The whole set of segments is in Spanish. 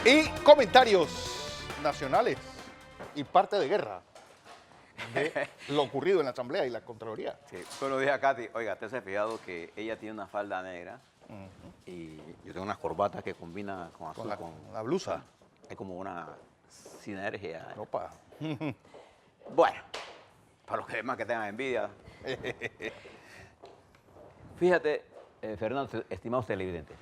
Y comentarios nacionales y parte de guerra de lo ocurrido en la Asamblea y la Contraloría. Sí, pero dije a Katy, oiga, ¿te has fijado que ella tiene una falda negra y yo tengo unas corbatas que combinan con azul? Con la blusa. Es como una sinergia. Opa. Bueno, para los que demás que tengan envidia. Fíjate, Fernando, estimados televidentes,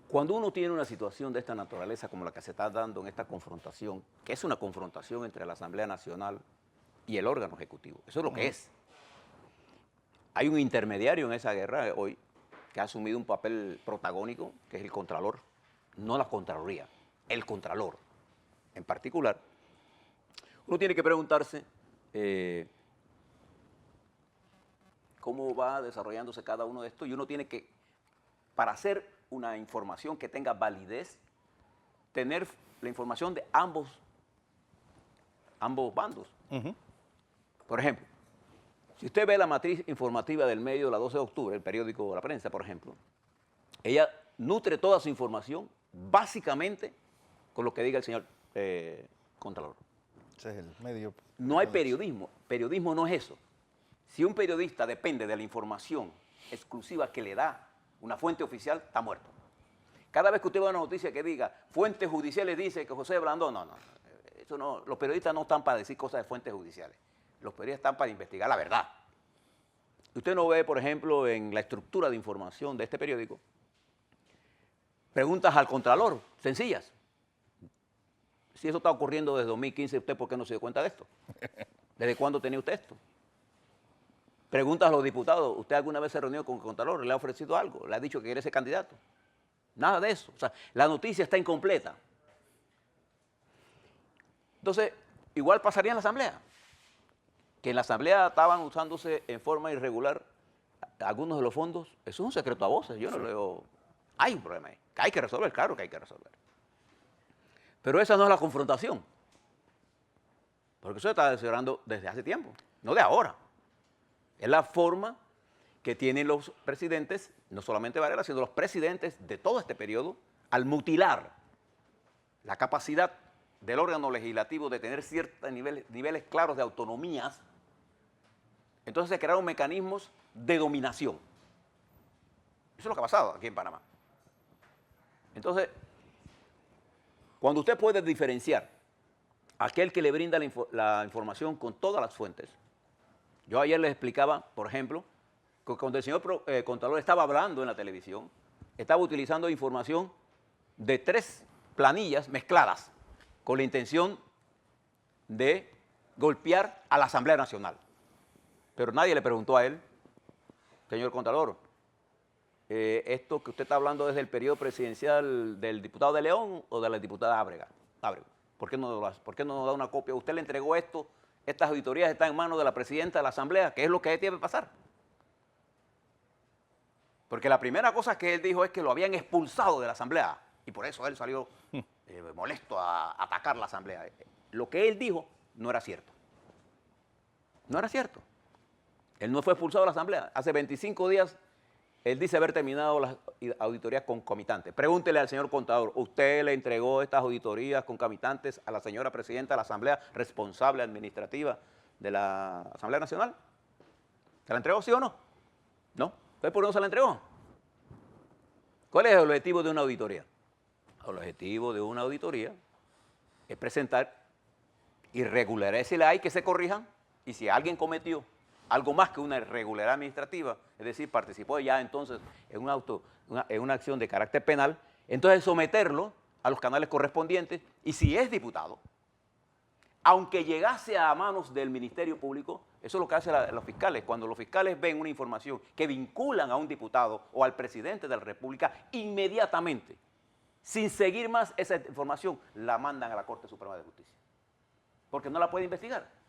cuando uno tiene una situación de esta naturaleza como la que se está dando en esta confrontación, que es una confrontación entre la Asamblea Nacional y el órgano ejecutivo, eso es lo que es. Hay un intermediario en esa guerra hoy que ha asumido un papel protagónico, que es el Contralor, no la Contraloría, el Contralor en particular. Uno tiene que preguntarse cómo va desarrollándose cada uno de estos y uno tiene que, para hacer una información que tenga validez, tener la información de ambos bandos. Por ejemplo, si usted ve la matriz informativa del medio de la 12 de octubre, el periódico La Prensa, por ejemplo, ella nutre toda su información básicamente con lo que diga el señor Contralor. Ese es el medio. No hay periodismo. Periodismo no es eso. Si un periodista depende de la información exclusiva que le da una fuente oficial, está muerto. Cada vez que usted ve una noticia que diga, fuentes judiciales dice que José Blandón, no. Eso no, los periodistas no están para decir cosas de fuentes judiciales. Los periodistas están para investigar la verdad. Usted no ve, por ejemplo, en la estructura de información de este periódico, preguntas al Contralor, sencillas. Si eso está ocurriendo desde 2015, ¿usted por qué no se dio cuenta de esto? ¿Desde cuándo tenía usted esto? Preguntas a los diputados, ¿usted alguna vez se reunió con el Contralor? ¿Le ha ofrecido algo? ¿Le ha dicho que quiere ser candidato? Nada de eso. O sea, la noticia está incompleta. Entonces, igual pasaría en la Asamblea. Que en la Asamblea estaban usándose en forma irregular algunos de los fondos. Eso es un secreto a voces. Yo no lo veo. Hay un problema ahí, que hay que resolver, claro que hay que resolver. Pero esa no es la confrontación. Porque eso se está desarrollando desde hace tiempo, no de ahora. Es la forma que tienen los presidentes, no solamente Varela, sino los presidentes de todo este periodo, al mutilar la capacidad del órgano legislativo de tener ciertos niveles claros de autonomías. Entonces se crearon mecanismos de dominación. Eso es lo que ha pasado aquí en Panamá. Entonces, cuando usted puede diferenciar a aquel que le brinda la información con todas las fuentes. Yo ayer les explicaba, por ejemplo, que cuando el señor Contralor estaba hablando en la televisión, estaba utilizando información de 3 planillas mezcladas con la intención de golpear a la Asamblea Nacional. Pero nadie le preguntó a él, señor Contralor, esto que usted está hablando desde el periodo presidencial del diputado de León o de la diputada Ábrego. ¿Por qué no nos da una copia? Usted le entregó esto, estas auditorías están en manos de la presidenta de la Asamblea, ¿qué es lo que debe pasar? Porque la primera cosa que él dijo es que lo habían expulsado de la Asamblea y por eso él salió molesto a atacar la Asamblea. Lo que él dijo no era cierto. No era cierto. Él no fue expulsado de la Asamblea. Hace 25 días él dice haber terminado las auditorías concomitantes. Pregúntele al señor contador, ¿usted le entregó estas auditorías concomitantes a la señora presidenta de la Asamblea responsable administrativa de la Asamblea Nacional? ¿Se la entregó, sí o no? No. ¿Entonces por qué no se la entregó? ¿Cuál es el objetivo de una auditoría? El objetivo de una auditoría es presentar irregularidades si la hay que se corrijan y si alguien cometió algo más que una irregularidad administrativa, es decir, participó ya entonces en una acción de carácter penal, entonces someterlo a los canales correspondientes y si es diputado, aunque llegase a manos del Ministerio Público, eso es lo que hacen los fiscales, cuando los fiscales ven una información que vinculan a un diputado o al presidente de la República, inmediatamente, sin seguir más esa información, la mandan a la Corte Suprema de Justicia, porque no la puede investigar.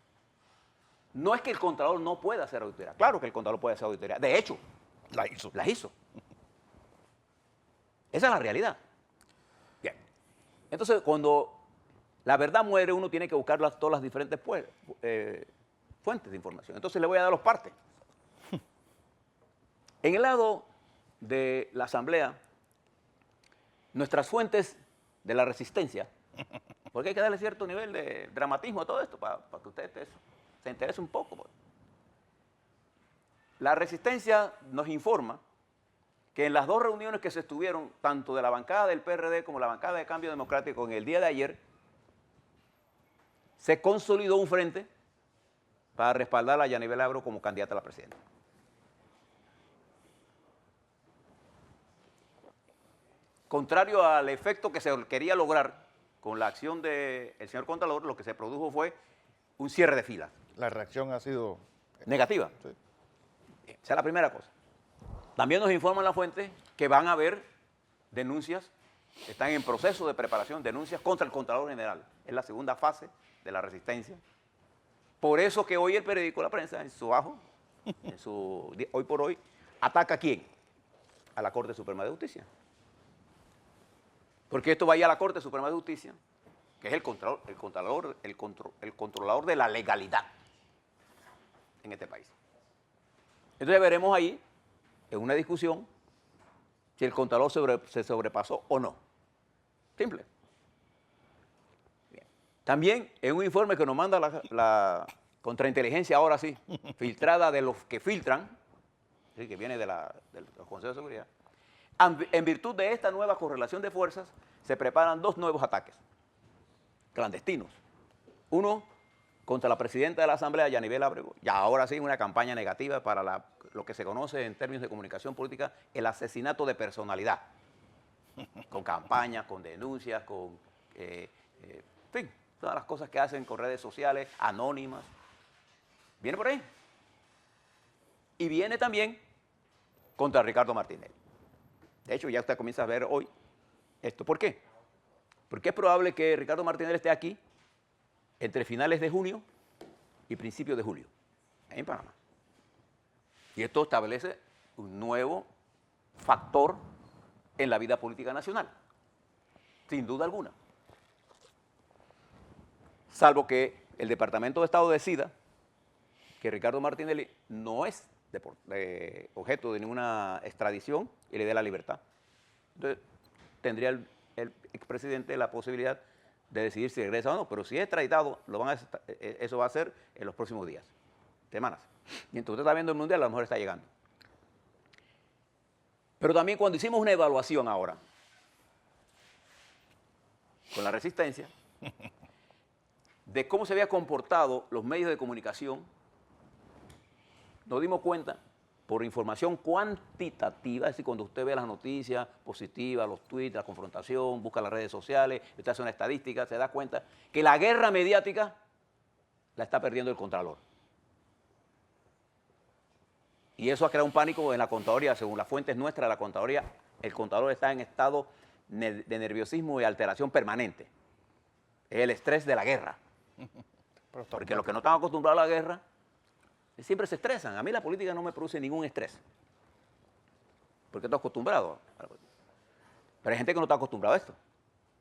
No es que el Contralor no pueda hacer auditoría. Claro que el Contralor puede hacer auditoría. De hecho, las hizo. Esa es la realidad. Bien. Entonces, cuando la verdad muere, uno tiene que buscar todas las diferentes fuentes de información. Entonces, le voy a dar los partes. En el lado de la Asamblea, nuestras fuentes de la resistencia, porque hay que darle cierto nivel de dramatismo a todo esto para que usted se interese un poco. Pues. La resistencia nos informa que en las dos reuniones que se estuvieron, tanto de la bancada del PRD como la bancada de Cambio Democrático en el día de ayer, se consolidó un frente para respaldar a Yanibel Abreu como candidata a la presidencia. Contrario al efecto que se quería lograr con la acción del señor Contralor, lo que se produjo fue un cierre de filas. La reacción ha sido Negativa. Sí. Esa es la primera cosa. También nos informan la fuente que van a haber denuncias, están en proceso de preparación, denuncias contra el Contralor General. Es la segunda fase de la resistencia. Por eso que hoy el periódico La Prensa, en su bajo, hoy por hoy, ataca ¿a quién? A la Corte Suprema de Justicia. Porque esto va a ir a la Corte Suprema de Justicia, que es el controlador de la legalidad en este país. Entonces veremos ahí, en una discusión, si el Contralor se sobrepasó o no. Simple. Bien. También en un informe que nos manda la contrainteligencia, ahora sí, filtrada de los que filtran, ¿sí? Que viene del Consejo de Seguridad, en virtud de esta nueva correlación de fuerzas, se preparan dos nuevos ataques clandestinos. Uno contra la presidenta de la Asamblea, Yanibel Abreu, y ahora sí una campaña negativa para lo que se conoce en términos de comunicación política, el asesinato de personalidad, con campañas, con denuncias, con, en fin, todas las cosas que hacen con redes sociales, anónimas. Viene por ahí. Y viene también contra Ricardo Martinelli. De hecho, ya usted comienza a ver hoy esto. ¿Por qué? Porque es probable que Ricardo Martinelli esté aquí entre finales de junio y principios de julio, en Panamá. Y esto establece un nuevo factor en la vida política nacional, sin duda alguna. Salvo que el Departamento de Estado decida que Ricardo Martinelli no es objeto de ninguna extradición y le dé la libertad. Entonces, tendría el expresidente la posibilidad de decidir si regresa o no, pero si es extraditado, eso va a ser en los próximos días, semanas. Mientras usted está viendo el Mundial, a lo mejor está llegando. Pero también cuando hicimos una evaluación ahora, con la resistencia, de cómo se habían comportado los medios de comunicación, nos dimos cuenta, por información cuantitativa, es decir, cuando usted ve las noticias positivas, los tweets, la confrontación, busca las redes sociales, usted hace una estadística, se da cuenta que la guerra mediática la está perdiendo el Contralor. Y eso ha creado un pánico en la contaduría, según las fuentes nuestras de la contaduría, el Contralor está en estado de nerviosismo y alteración permanente. Es el estrés de la guerra. Porque los que no están acostumbrados a la guerra siempre se estresan. A mí la política no me produce ningún estrés, porque estoy acostumbrado. Pero hay gente que no está acostumbrada a esto,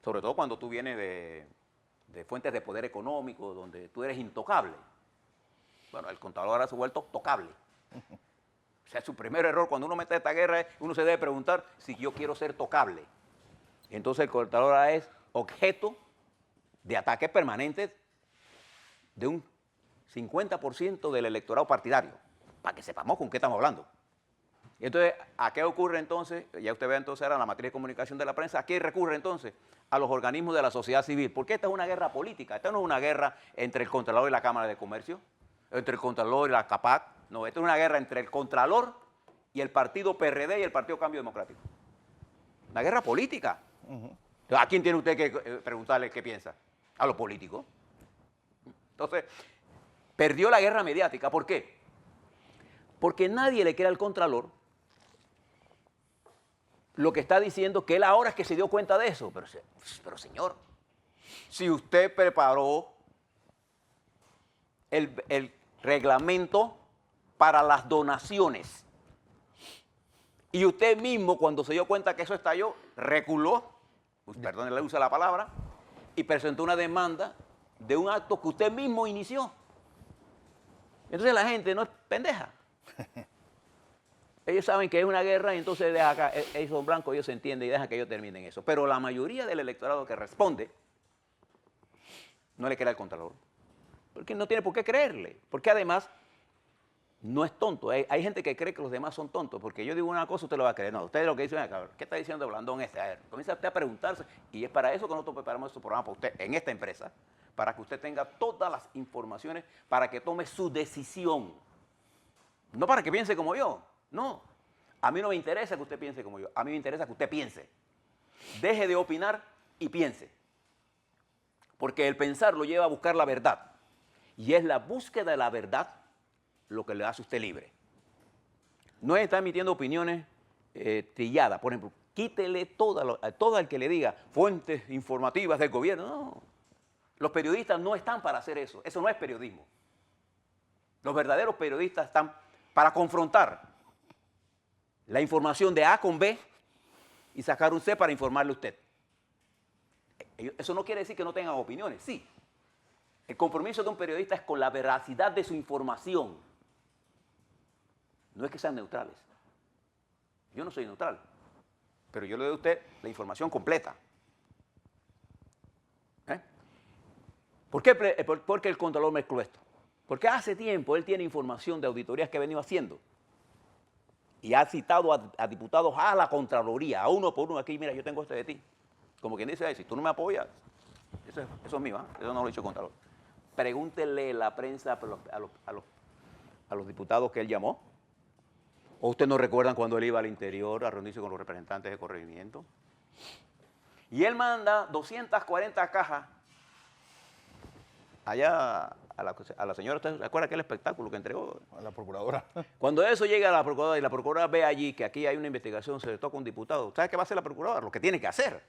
sobre todo cuando tú vienes de fuentes de poder económico, donde tú eres intocable. Bueno, el Contralor ahora se ha vuelto tocable. O sea, su primer error cuando uno mete esta guerra es, uno se debe preguntar si yo quiero ser tocable. Entonces el Contralor ahora es objeto de ataques permanentes de un 50% del electorado partidario, para que sepamos con qué estamos hablando. Y entonces, ¿a qué ocurre entonces? Ya usted ve entonces ahora la materia de comunicación de la prensa, ¿a qué recurre entonces? A los organismos de la sociedad civil. Porque esta es una guerra política, esta no es una guerra entre el Contralor y la Cámara de Comercio, entre el Contralor y la CAPAC, no, esta es una guerra entre el Contralor y el partido PRD y el Partido Cambio Democrático. Una guerra política. ¿A quién tiene usted que preguntarle qué piensa? A los políticos. Entonces, perdió la guerra mediática. ¿Por qué? Porque nadie le cree al Contralor lo que está diciendo, que él ahora es que se dio cuenta de eso. Pero señor, si usted preparó el reglamento para las donaciones y usted mismo, cuando se dio cuenta que eso estalló, reculó, perdón, le usa la palabra, y presentó una demanda de un acto que usted mismo inició. Entonces la gente no es pendeja. ellos saben que es una guerra y entonces deja acá, ellos son blancos, ellos se entienden y dejan que ellos terminen eso. Pero la mayoría del electorado que responde no le cree al Contralor. Porque no tiene por qué creerle. Porque además no es tonto. Hay gente que cree que los demás son tontos. Porque yo digo una cosa, usted lo va a creer. No, usted lo que dice, ¿qué está diciendo Blandón este? A ver, comienza usted a preguntarse. Y es para eso que nosotros preparamos este programa para usted en esta empresa. Para que usted tenga todas las informaciones para que tome su decisión. No para que piense como yo. No. A mí no me interesa que usted piense como yo. A mí me interesa que usted piense. Deje de opinar y piense. Porque el pensar lo lleva a buscar la verdad. Y es la búsqueda de la verdad lo que le hace a usted libre. No es estar emitiendo opiniones trilladas. Por ejemplo, quítele todo el que le diga fuentes informativas del gobierno. No. Los periodistas no están para hacer eso. Eso no es periodismo. Los verdaderos periodistas están para confrontar la información de A con B y sacar un C para informarle a usted. Eso no quiere decir que no tengan opiniones, sí. El compromiso de un periodista es con la veracidad de su información. No es que sean neutrales. Yo no soy neutral, pero yo le doy a usted la información completa. ¿Por qué? Porque el Contralor mezcló esto. Porque hace tiempo él tiene información de auditorías que ha venido haciendo. Y ha citado a diputados a la Contraloría, a uno por uno. Aquí, mira, yo tengo este de ti. Como quien dice, si tú no me apoyas, eso es mío, ¿eh? Eso no lo ha dicho el Contralor. Pregúntele la prensa a los diputados que él llamó. ¿O ustedes no recuerdan cuando él iba al interior a reunirse con los representantes de corregimiento? Y él manda 240 cajas allá a la señora. ¿Usted se acuerda aquel espectáculo que entregó? A la procuradora. Cuando eso llega a la procuradora y la procuradora ve allí que aquí hay una investigación, se le toca a un diputado, ¿sabe qué va a hacer la procuradora? Lo que tiene que hacer,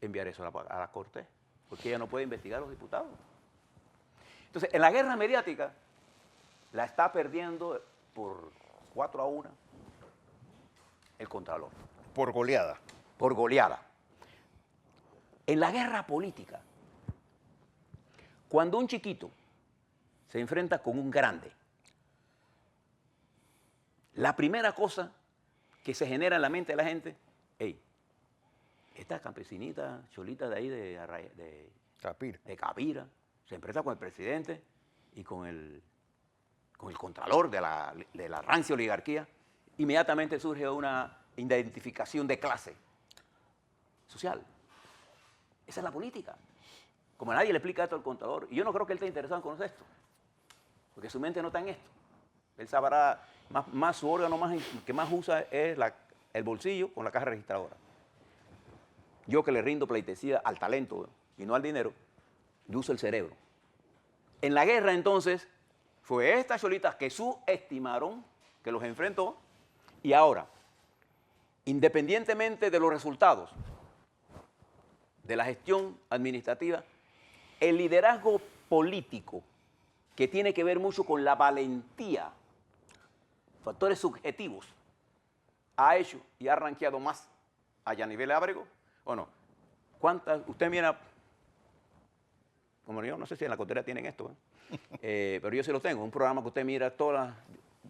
enviar eso a la Corte, porque ella no puede investigar a los diputados. Entonces, en la guerra mediática, la está perdiendo por 4-1 el Contralor. Por goleada. Por goleada. En la guerra política, cuando un chiquito se enfrenta con un grande, la primera cosa que se genera en la mente de la gente, hey, esta campesinita, cholita de ahí de Capira, se enfrenta con el presidente y con el contralor de la rancia oligarquía, inmediatamente surge una identificación de clase social. Esa es la política. Como a nadie le explica esto al contador, y yo no creo que él esté interesado en conocer esto, porque su mente no está en esto. Él sabrá, más su órgano que más usa es el bolsillo con la caja registradora. Yo que le rindo pleitesía al talento y no al dinero, yo uso el cerebro. En la guerra entonces, fue estas cholitas que subestimaron, que los enfrentó, y ahora, independientemente de los resultados de la gestión administrativa, el liderazgo político, que tiene que ver mucho con la valentía, factores subjetivos, ha hecho y ha rankeado más a Yanivel Ábrego, ¿o no? Usted mira, como yo no sé si en la contera tienen esto, pero yo sí lo tengo, un programa que usted mira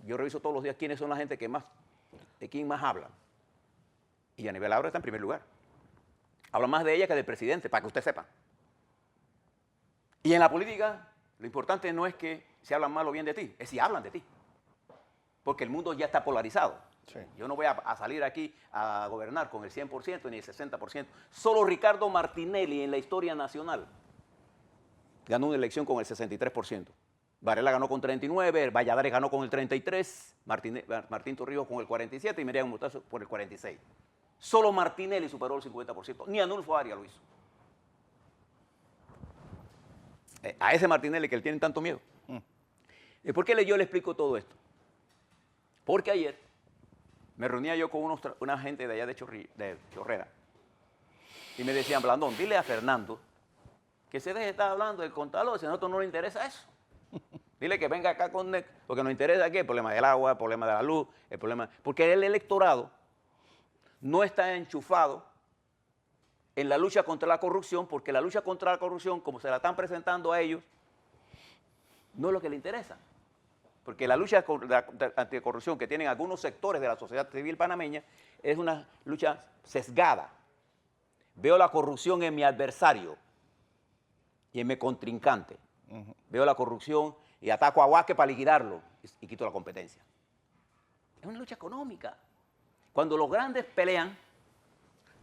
yo reviso todos los días quiénes son la gente de quién más habla. Y Yanivel Ábrego está en primer lugar. Habla más de ella que del presidente, para que usted sepa. Y en la política, lo importante no es que se hablan mal o bien de ti, es si hablan de ti. Porque el mundo ya está polarizado. Sí. Yo no voy a salir aquí a gobernar con el 100% ni el 60%. Solo Ricardo Martinelli en la historia nacional ganó una elección con el 63%. Varela ganó con 39%, Valladares ganó con el 33%, Martín Torrijos con el 47% y Miriam Murtazo por el 46%. Solo Martinelli superó el 50%, ni Anulfo Arias lo hizo. A ese Martinelli que le tienen tanto miedo. ¿Por qué yo le explico todo esto? Porque ayer me reunía yo con una gente de allá de Chorrera y me decían, Blandón, dile a Fernando que se deje de estar hablando del contador, si a nosotros no le interesa eso. Dile que venga acá con NEC, porque nos interesa aquí el problema del agua, el problema de la luz, el problema... Porque el electorado no está enchufado en la lucha contra la corrupción, porque la lucha contra la corrupción, como se la están presentando a ellos, no es lo que le interesa. Porque la lucha anticorrupción que tienen algunos sectores de la sociedad civil panameña es una lucha sesgada. Veo la corrupción en mi adversario y en mi contrincante. Veo la corrupción y ataco a Huasque para liquidarlo y quito la competencia. Es una lucha económica. Cuando los grandes pelean,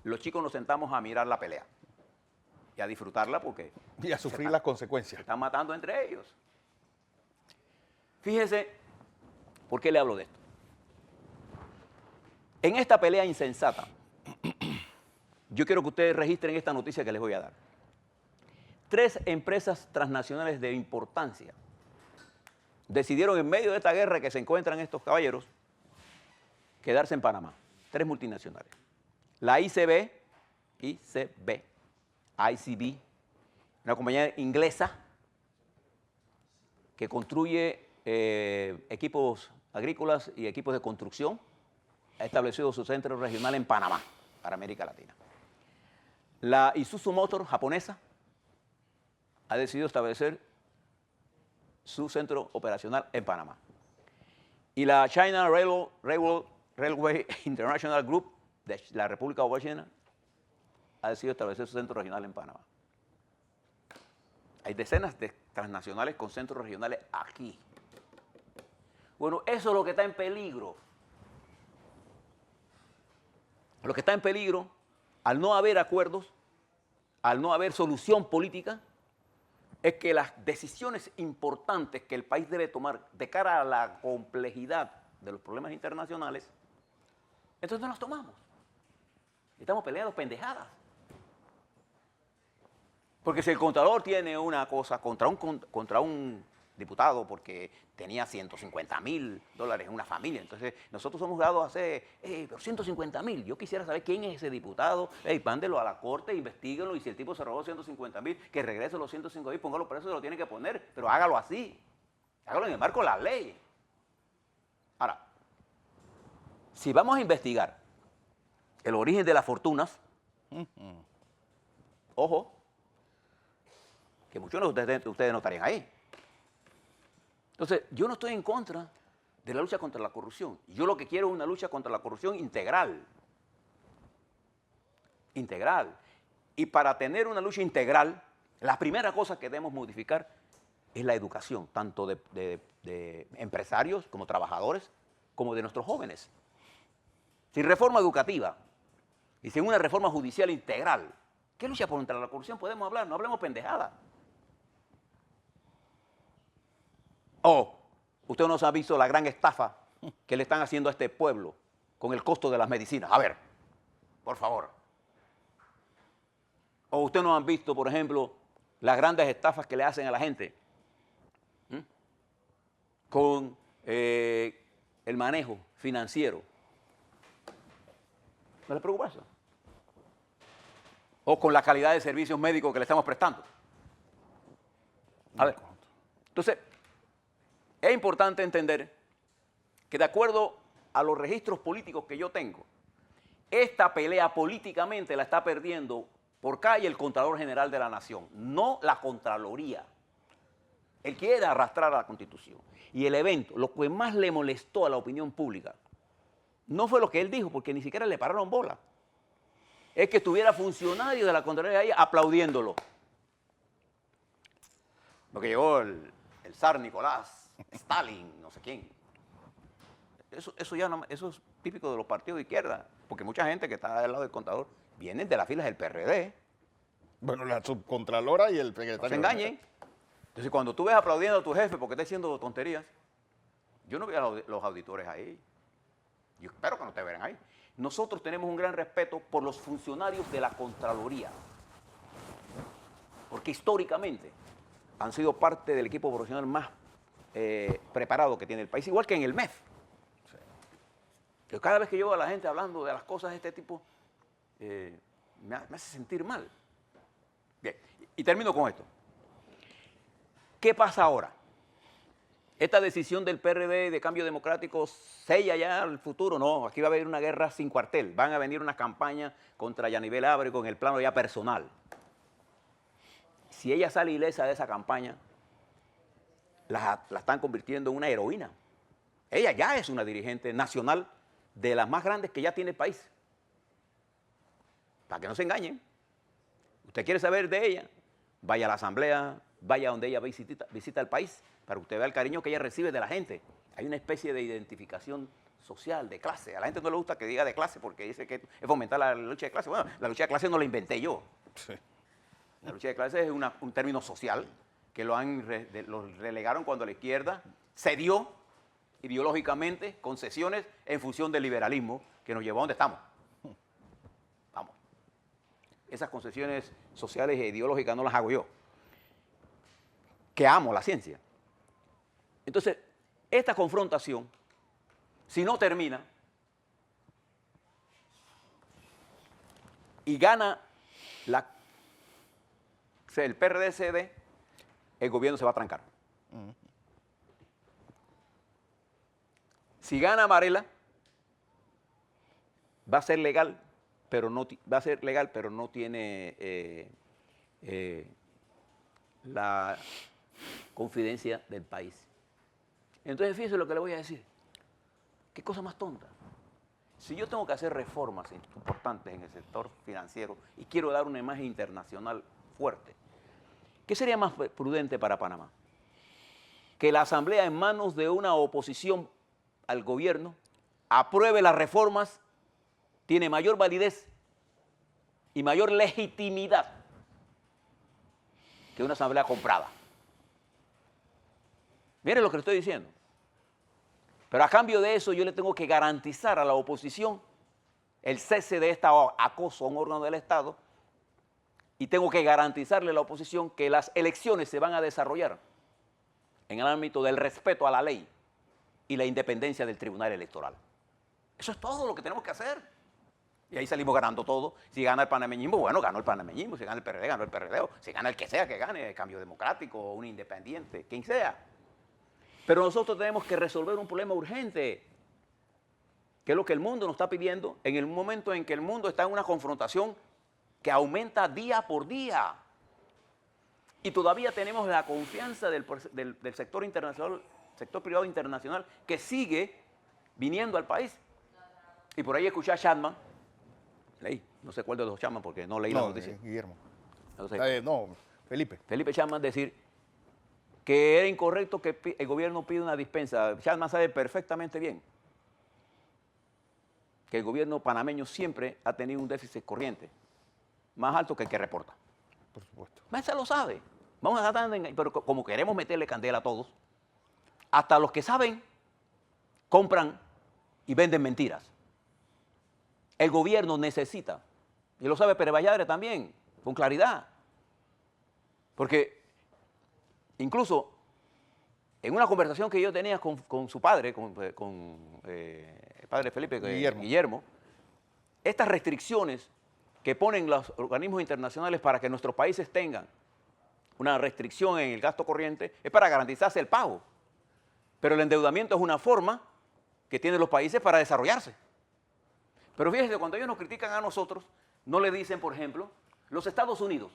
los chicos nos sentamos a mirar la pelea y a disfrutarla porque Y a sufrir las consecuencias. se están matando entre ellos. Fíjese, ¿por qué le hablo de esto? En esta pelea insensata, yo quiero que ustedes registren esta noticia que les voy a dar. 3 empresas transnacionales de importancia decidieron en medio de esta guerra que se encuentran estos caballeros quedarse en Panamá. 3 multinacionales. La ICB, una compañía inglesa que construye equipos agrícolas y equipos de construcción, ha establecido su centro regional en Panamá, para América Latina. La Isuzu Motor japonesa ha decidido establecer su centro operacional en Panamá. Y la China Railway International Group de la República de China ha decidido establecer su centro regional en Panamá. Hay decenas de transnacionales con centros regionales aquí. Bueno, eso es lo que está en peligro. Lo que está en peligro, al no haber acuerdos, al no haber solución política, es que las decisiones importantes que el país debe tomar de cara a la complejidad de los problemas internacionales, entonces no las tomamos. Estamos peleando pendejadas. Porque si el contador tiene una cosa contra un diputado porque tenía $150,000 en una familia, entonces nosotros somos dados a hacer, pero 150,000, yo quisiera saber quién es ese diputado, mándelo a la corte, investiguenlo, y si el tipo se robó 150,000, que regrese los 105,000, póngalo preso, se lo tiene que poner, pero hágalo así, hágalo en el marco de la ley. Ahora, si vamos a investigar el origen de las fortunas, ojo, que muchos de ustedes no estarían ahí. Entonces, yo no estoy en contra de la lucha contra la corrupción. Yo lo que quiero es una lucha contra la corrupción integral. Integral. Y para tener una lucha integral, la primera cosa que debemos modificar es la educación, tanto de empresarios como trabajadores, como de nuestros jóvenes. Sin reforma educativa y sin una reforma judicial integral, ¿qué lucha contra la corrupción podemos hablar? No hablemos pendejada. Usted no se ha visto la gran estafa que le están haciendo a este pueblo con el costo de las medicinas. A ver, por favor. O usted no han visto, por ejemplo, las grandes estafas que le hacen a la gente con el manejo financiero. ¿No le preocupa eso? O con la calidad de servicios médicos que le estamos prestando. A ver, entonces, es importante entender que de acuerdo a los registros políticos que yo tengo, esta pelea políticamente la está perdiendo por calle el Contralor General de la Nación, no la Contraloría. Él quiere arrastrar a la Constitución. Y el evento, lo que más le molestó a la opinión pública, no fue lo que él dijo, porque ni siquiera le pararon bola. Es que estuviera funcionario de la Contraloría ahí aplaudiéndolo. Lo que llegó el zar Nicolás, Stalin, no sé quién. Eso es típico de los partidos de izquierda, porque mucha gente que está del lado del contador vienen de las filas del PRD. Bueno, la subcontralora y el secretario. No se engañen. Entonces, cuando tú ves aplaudiendo a tu jefe porque está haciendo tonterías, yo no veo a los auditores ahí. Yo espero que no te verán ahí. Nosotros tenemos un gran respeto por los funcionarios de la Contraloría, porque históricamente han sido parte del equipo profesional más preparado que tiene el país, igual que en el MEF. Sí. Pero cada vez que yo veo a la gente hablando de las cosas de este tipo, me hace sentir mal. Bien, y termino con esto. ¿Qué pasa ahora? Esta decisión del PRD de Cambio Democrático sella ya el futuro. No, aquí va a haber una guerra sin cuartel. Van a venir unas campañas contra Yanivel Ábrego en el plano ya personal. Si ella sale ilesa de esa campaña, la están convirtiendo en una heroína. Ella ya es una dirigente nacional de las más grandes que ya tiene el país. Para que no se engañen. Usted quiere saber de ella, vaya a la asamblea, vaya donde ella visita el país, para que usted vea el cariño que ella recibe de la gente. Hay una especie de identificación social, de clase. A la gente no le gusta que diga de clase porque dice que es fomentar la lucha de clase. Bueno, la lucha de clase no la inventé yo. Sí. La lucha de clase es un término social que lo relegaron cuando la izquierda cedió ideológicamente concesiones en función del liberalismo que nos llevó a donde estamos. Vamos. Esas concesiones sociales e ideológicas no las hago yo, que amo la ciencia. Entonces, esta confrontación, si no termina y gana el PRD-CD, el gobierno se va a trancar. Si gana Varela, va a ser legal, pero no tiene la confidencia del país. Entonces, fíjese lo que le voy a decir. ¿Qué cosa más tonta? Si yo tengo que hacer reformas importantes en el sector financiero y quiero dar una imagen internacional fuerte, ¿qué sería más prudente para Panamá? Que la Asamblea, en manos de una oposición al gobierno, apruebe las reformas, tiene mayor validez y mayor legitimidad que una Asamblea comprada. Miren lo que le estoy diciendo. Pero a cambio de eso yo le tengo que garantizar a la oposición el cese de este acoso a un órgano del Estado y tengo que garantizarle a la oposición que las elecciones se van a desarrollar en el ámbito del respeto a la ley y la independencia del Tribunal Electoral. Eso es todo lo que tenemos que hacer. Y ahí salimos ganando todo. Si gana el panameñismo, bueno, ganó el panameñismo. Si gana el PRD, ganó el PRD. Si gana el que sea que gane, el Cambio Democrático o un independiente, quien sea. Pero nosotros tenemos que resolver un problema urgente, que es lo que el mundo nos está pidiendo en el momento en que el mundo está en una confrontación que aumenta día por día. Y todavía tenemos la confianza del sector internacional, sector privado internacional, que sigue viniendo al país. Y por ahí escuché a Chapman, no sé cuál de los Chapman porque no leí la noticia. Guillermo. Felipe. Felipe Chapman decir que era incorrecto que el gobierno pida una dispensa. Chapman sabe perfectamente bien que el gobierno panameño siempre ha tenido un déficit corriente más alto que el que reporta. Por supuesto. Más se lo sabe. Vamos a tratar de, pero como queremos meterle candela a todos, hasta los que saben compran y venden mentiras. El gobierno necesita, y lo sabe Pérez Valladares también, con claridad, porque incluso en una conversación que yo tenía con su padre, con el padre Felipe Guillermo, estas restricciones que ponen los organismos internacionales para que nuestros países tengan una restricción en el gasto corriente es para garantizarse el pago. Pero el endeudamiento es una forma que tienen los países para desarrollarse. Pero fíjense, cuando ellos nos critican a nosotros, no le dicen, por ejemplo, los Estados Unidos.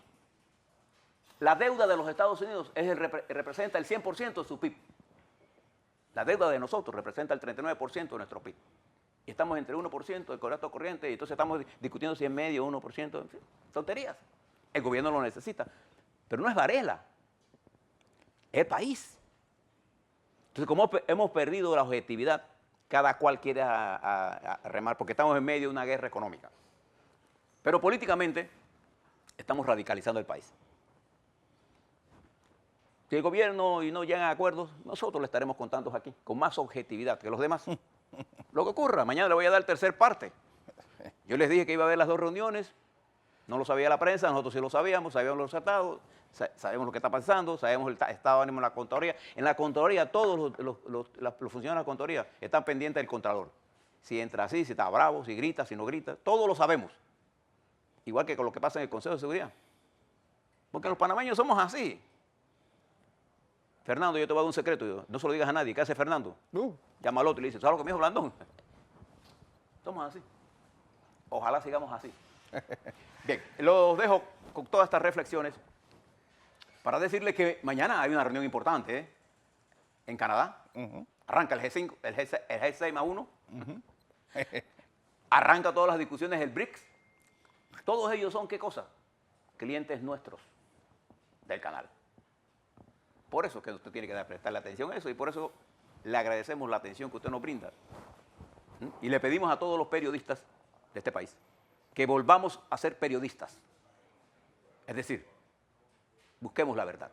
La deuda de los Estados Unidos representa el 100% de su PIB. La deuda de nosotros representa el 39% de nuestro PIB. Y estamos entre 1% del gasto corriente y entonces estamos discutiendo si es medio, 1%, en fin, tonterías. El gobierno lo necesita. Pero no es Varela, es el país. Entonces, como hemos perdido la objetividad, cada cual quiere remar, porque estamos en medio de una guerra económica. Pero políticamente estamos radicalizando el país. Si el gobierno y no llegan a acuerdos, nosotros le estaremos contando aquí, con más objetividad que los demás. Lo que ocurra, mañana le voy a dar tercer parte. Yo les dije que iba a haber las 2 reuniones, no lo sabía la prensa, nosotros sí lo sabíamos los resultados, sabemos lo que está pasando, sabemos el estado de ánimo en la Contraloría. En la Contraloría, todos los funcionarios de la Contraloría están pendientes del Contralor. Si entra así, si está bravo, si grita, si no grita, todo lo sabemos. Igual que con lo que pasa en el Consejo de Seguridad. Porque los panameños somos así. Fernando, yo te voy a dar un secreto, no se lo digas a nadie. ¿Qué hace Fernando? Llama al otro y le dice, ¿sabes lo que me dijo Blandón? Somos así. Ojalá sigamos así. Bien, los dejo con todas estas reflexiones para decirles que mañana hay una reunión importante en Canadá. Arranca el G5, el G6 más 1. Arranca todas las discusiones del BRICS. Todos ellos son, ¿qué cosa? Clientes nuestros del canal. Por eso es que usted tiene que prestarle atención a eso y por eso le agradecemos la atención que usted nos brinda. Y le pedimos a todos los periodistas de este país que volvamos a ser periodistas. Es decir, busquemos la verdad.